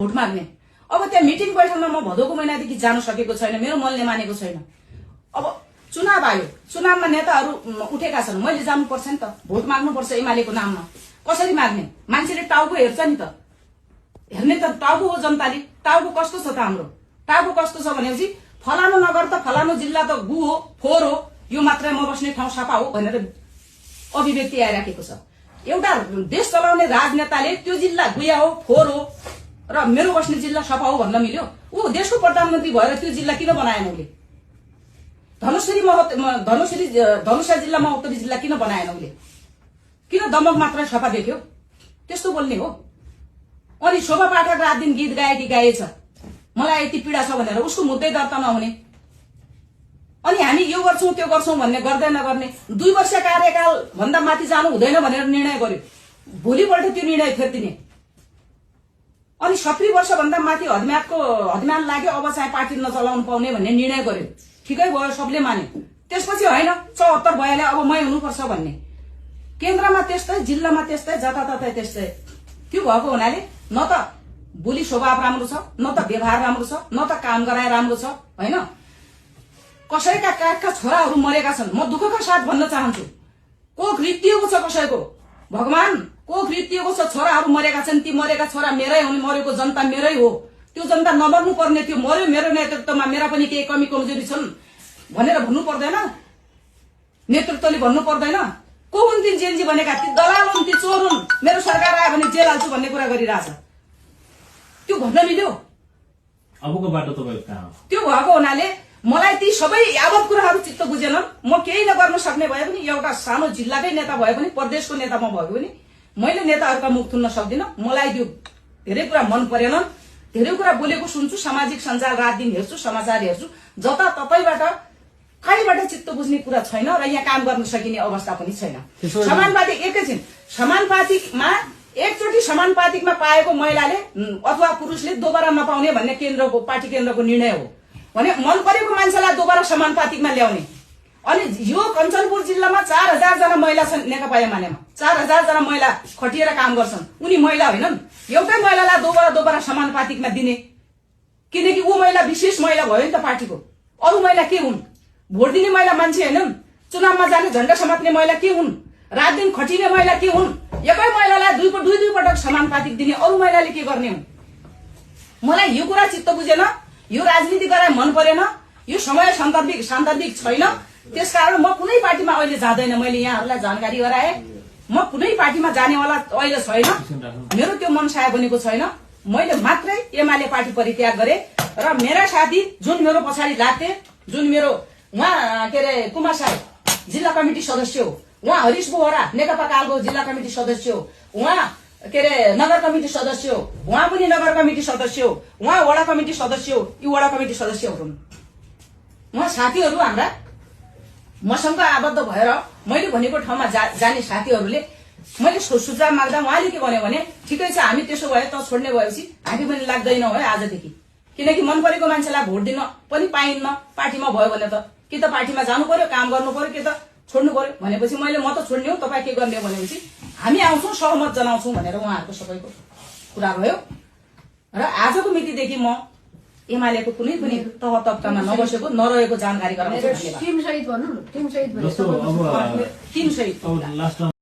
Vote माग्ने। अब त्यहाँ मिटिङ बैठकमा म भदौको महिनादेखि जान सकेको छैन, मेरो मनले मानेको छैन। अब चुनाव आयो, चुनावमा नेताहरू उठेका छन्, मैले जानुपर्छ नि त, भोट माग्नुपर्छ एमालेको नाममा। कसरी माग्ने? मान्छेले टाउको हेर्छ नि त, हेर्ने त टाउको हो जनताले। टाउको कस्तो छ त हाम्रो? टाउको कस्तो छ भनेपछि फलानु नगर त फलानु जिल्ला त गु हो, फोहोर हो, यो मात्रै म बस्ने ठाउँ सफा हो भनेर अभिव्यक्ति आइराखेको छ। एउटा देश चलाउने राजनेताले त्यो जिल्ला गुया हो, फोहोर हो र मेरो बस्ने जिल्ला सफा हो भन्न मिल्यो? ऊ देशको प्रधानमन्त्री भएर त्यो जिल्ला किन बनाएन? उसले धनुषा जिल्ला महोत्तरी जिल्ला किन बनाएन? उसले किन दमक मात्र सफा देख्यो? त्यस्तो बोल्ने हो। अनि शोभा पाठक रात दिन गीत गाएकी गाएछ, मलाई यति पीडा छ भनेर उसको मुद्दै दर्ता नहुने। अनि हामी यो गर्छौं त्यो गर्छौं भन्ने गर्दै नगर्ने, 2 वर्ष कार्यकाल भन्दा माथि जानु हुँदैन भनेर निर्णय गर्यो, भोलिपल्ट त्यो निर्णय फेर्दिने। अनि 70 वर्ष भन्दा माथि हदम्यान लाग्यो, अब चाहिँ पार्टी नचलाउनु पाउने भन्ने निर्णय गर्यो। ठिकै भयो, सबले माने। त्यसपछि होइन 74 भएले अब मै हुनुपर्छ भन्ने। केन्द्रमा त्यस्तै, जिल्लामा त्यस्तै, जताततै त्यस्तै। त्यो भएको हुनाले न त बोली स्वभाव राम्रो छ, न त व्यवहार राम्रो छ, न त काम गराए राम्रो छ। होइन, कसैका काखका छोराहरू मरेका छन्, म दुःखका साथ भन्न चाहन्छु। कोख रित्तिएको छ कसैको, भगवान कोख रित्तिएको छ, छोराहरू मरेका छन्। ती मरेका छोरा मेरै हुन्, मरेको जनता मेरै हो। त्यो जनता नमर्नु पर्ने थियो, मर्यो, मेरो नेतृत्वमा मेरा पनि केही कमी कमजोरी छन् भनेर भन्नु पर्दैन? नेतृत्वले भन्नु पर्दैन? को हुन् ती जेलजी भनेका? ती दलाल हुन्, ती चोर हुन्, मेरो सरकार आयो भने जेल हाल्छु भन्ने कुरा गरिरहेछ। त्यो भन्न मिल्यो? अबको बाटो तपाईको कहाँ हो? त्यो भएको हुनाले मलाई ती सबै यावत कुराहरू चित्त बुझेन। म केही नगर्न सक्ने भए पनि, एउटा सानो जिल्लाकै नेता भए पनि, प्रदेशको नेता म भएको पनि, मैले नेताहरूका मुख थुन्न सक्दिनँ। मलाई त्यो धेरै कुरा मन परेन। धेरै कुरा बोलेको सुन्छु, सामाजिक सञ्जाल रात दिन हेर्छु, समाचार हेर्छु, जताततैबाट कहीँबाट चित्त बुझ्ने कुरा छैन र यहाँ काम गर्न सकिने अवस्था पनि छैन। समानुपातिक एकैछिन समानुपातिकमा एकचोटि समानुपातिकमा पाएको महिलाले अथवा पुरुषले दोबारा नपाउने भन्ने पार्टी केन्द्रको निर्णय हो भने मन परेको मान्छेलाई दोबारा समानुपातिकमा ल्याउने। अनि यो कञ्चनपुर जिल्लामा 4000 जना महिला छन् नेकपा एमालेमा। 4000 जना महिला खटिएर काम गर्छन्। उनी महिला होइनन्? एउटै महिलालाई दोबारा समानुपातिकमा दिने, किनकि ऊ महिला विशेष महिला भयो नि त पार्टीको। अरू महिला के हुन्? भोट दिने महिला मान्छे हैनन्? चुनावमा जाने झण्डा समात्ने महिला के हुन्? रात दिन खटिने महिला के हुन्? एकै महिलालाई दुई पटक समानुपातिक दिने अरू महिलाले के गर्ने हुन्? मलाई यो कुरा चित्त बुझेन। यो राजनीति गराए मन परेन। यो समय सान्दर्भिक छैन। त्यसकारण म कुनै पार्टीमा अहिले जाँदैन। मैले यहाँहरूलाई जानकारी गराए, म कुनै पार्टीमा जानेवाला अहिले छैन। मेरो त्यो मन साय बनेको छैन। मैले मात्रै एमाले पार्टी परित्याग गरे र मेरा साथी जुन मेरो पछाडि लाग्थे, जुन मेरो उहाँ के अरे कुमार साई जिल्ला कमिटी सदस्य हो, उहाँ हरिश बोहरा नेकपा कालको जिल्ला कमिटी सदस्य हो, उहाँ के अरे नगर कमिटी सदस्य हो, उहाँ पनि नगर कमिटी सदस्य हो, उहाँ वडा कमिटी सदस्य हो। यी वडा कमिटी सदस्यहरू हुन् उहाँ साथीहरू हाम्रा। मसँग आबद्ध भएर मैले भनेको ठाउँमा जाने साथीहरूले मैले सुझाव माग्दा उहाँले के भन्यो भने ठिकै छ, हामी त्यसो भए त छोड्ने भएपछि हामी पनि लाग्दैनौँ है आजदेखि। किनकि मन परेको मान्छेलाई भोट दिन पनि पाइन्न पार्टीमा भयो भने त। कि त पार्टीमा जानु पर्यो, काम गर्नु पर्यो, कि त छोड्नु पर्यो। भनेपछि मैले म त छोड्ने हो, तपाईँ के गर्ने हो भनेपछि हामी आउँछौँ, सहमत जनाउँछौँ भनेर उहाँहरूको सबैको कुरा भयो। र आजको मितिदेखि म एमालेको कुनै पनि तह तब्कामा नबसेको नरहेको जानकारी गराउँछु। धन्यवाद। टिम सहित भन्नु, टिम सहित टिम सहित